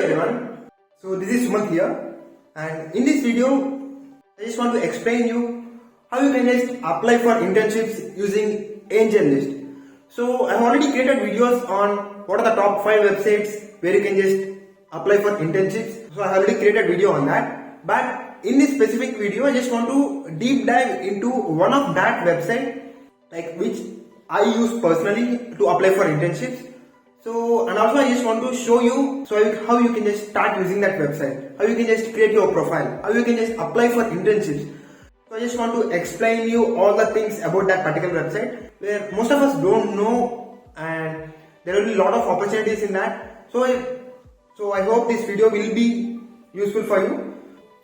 everyone, so this is Sumanth here, and in this video I just want to explain you how you can just apply for internships using AngelList. So I have already created videos on what are the top 5 websites where you can just apply for internships. So I have already created a video on that, but in this specific video I just want to deep dive into one of that website, like which I use personally to apply for internships. So, and also I just want to show you how you can just start using that website, how you can just create your profile, how you can just apply for internships. So I just want to explain you all the things about that particular website where most of us don't know, and there will be a lot of opportunities in that. So I hope this video will be useful for you.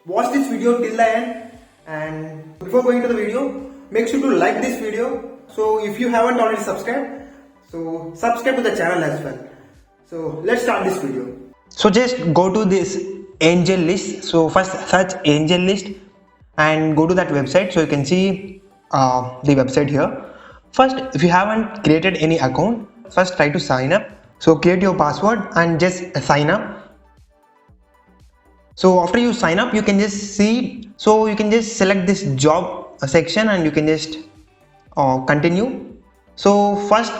Watch this video till the end, and before going to the video, make sure to like this video. So if you haven't already subscribed, so subscribe to the channel as well. So let's start this video. So just go to this AngelList. So first search AngelList and go to that website. So you can see the website here. First, if you haven't created any account, first try to sign up. So create your password and just sign up. So after you sign up, you can just see, so you can just select this job section and you can just continue. So first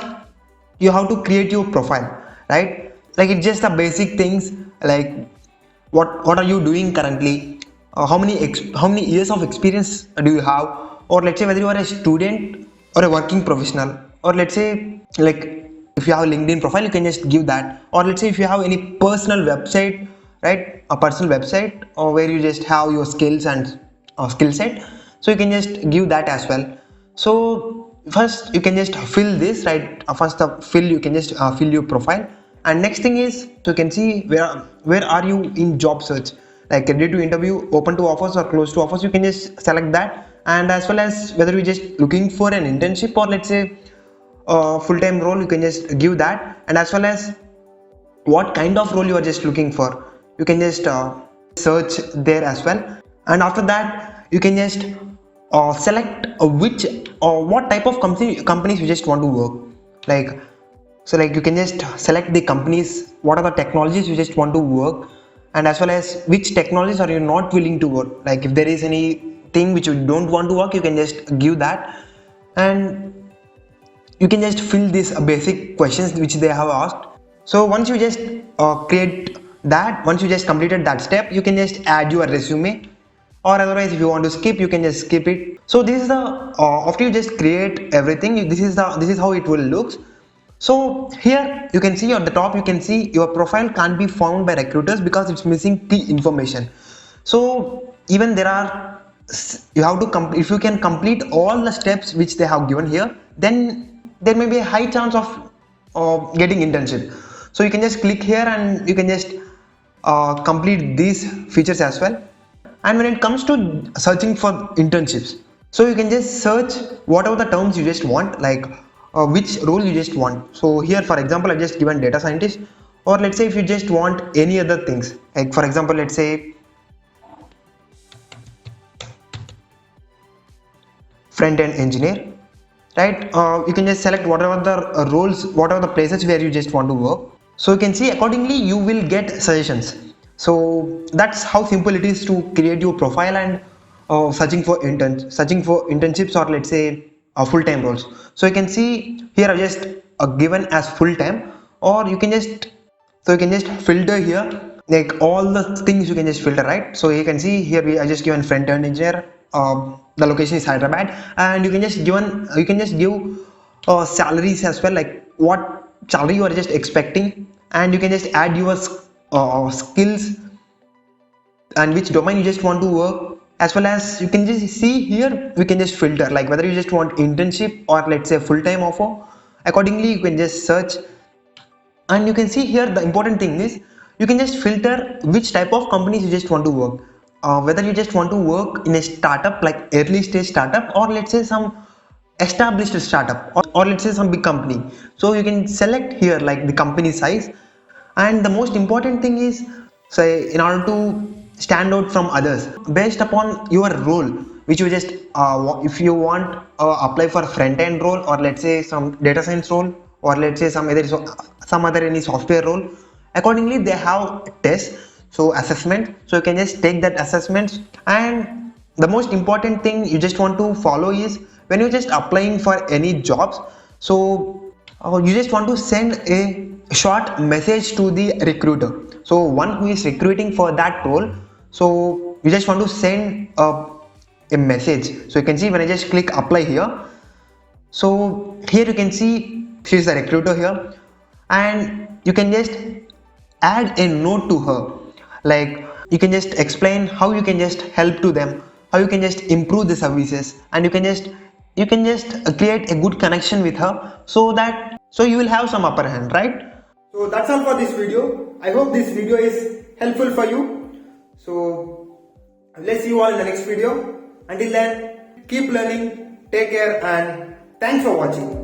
you have to create your profile, right? Like it's just the basic things, like what are you doing currently, how many years of experience do you have, or let's say whether you are a student or a working professional, or let's say like if you have a LinkedIn profile you can just give that, or let's say if you have any personal website, right, a personal website or where you just have your skills and skill set, so you can just give that as well. So first you can just fill this, right? First you can just fill your profile, and next thing is, so you can see where are you in job search, like ready to interview, open to offers or close to offers. You can just select that, and as well as whether you're just looking for an internship or let's say full-time role, you can just give that, and as well as what kind of role you are just looking for, you can just search there as well. And after that you can just select which or what type of companies you just want to work, like so like you can just select the companies, what are the technologies you just want to work, and as well as which technologies are you not willing to work, like if there is anything which you don't want to work, you can just give that, and you can just fill these basic questions which they have asked. So once you just create that, once you just completed that step, you can just add your resume, or otherwise if you want to skip, you can just skip it. So this is the after you just create everything, this is how it will look. So here you can see at the top, you can see your profile can't be found by recruiters because it's missing key information. So even you have to if you can complete all the steps which they have given here, then there may be a high chance of getting internship. So you can just click here and you can just complete these features as well. And when it comes to searching for internships, so you can just search whatever the terms you just want, like which role you just want. So here for example I just given data scientist, or let's say if you just want any other things, like for example let's say front-end engineer, right? You can just select whatever the roles, whatever the places where you just want to work. So you can see accordingly you will get suggestions. So that's how simple it is to create your profile and searching for internships, or let's say full-time roles. So you can see here I just given as full-time, or you can just filter here, like all the things you can just filter, right? So you can see here I just given front-end engineer, the location is Hyderabad, and you can just give salaries as well, like what salary you are just expecting, and you can just add your skills and which domain you just want to work, as well as you can just see here we can just filter, like whether you just want internship or let's say full-time offer. Accordingly you can just search, and you can see here the important thing is you can just filter which type of companies you just want to work, whether you just want to work in a startup, like early stage startup, or let's say some established startup, or let's say some big company. So you can select here like the company size, and the most important thing is, say in order to stand out from others based upon your role which you just if you want apply for front-end role, or let's say some data science role, or let's say some other any software role. accordingly they have tests, so assessment, so you can just take that assessments. And the most important thing you just want to follow is when you're just applying for any jobs, so you just want to send a short message to the recruiter, so one who is recruiting for that role. So you just want to send a message. So you can see when I just click apply here, so here you can see she's the recruiter here, and you can just add a note to her, like you can just explain how you can just help to them, how you can just improve the services, and you can just create a good connection with her, so that so you will have some upper hand, right? So that's all for this video. I hope this video is helpful for you. So let's see you all in the next video. Until then, keep learning, take care, and thanks for watching.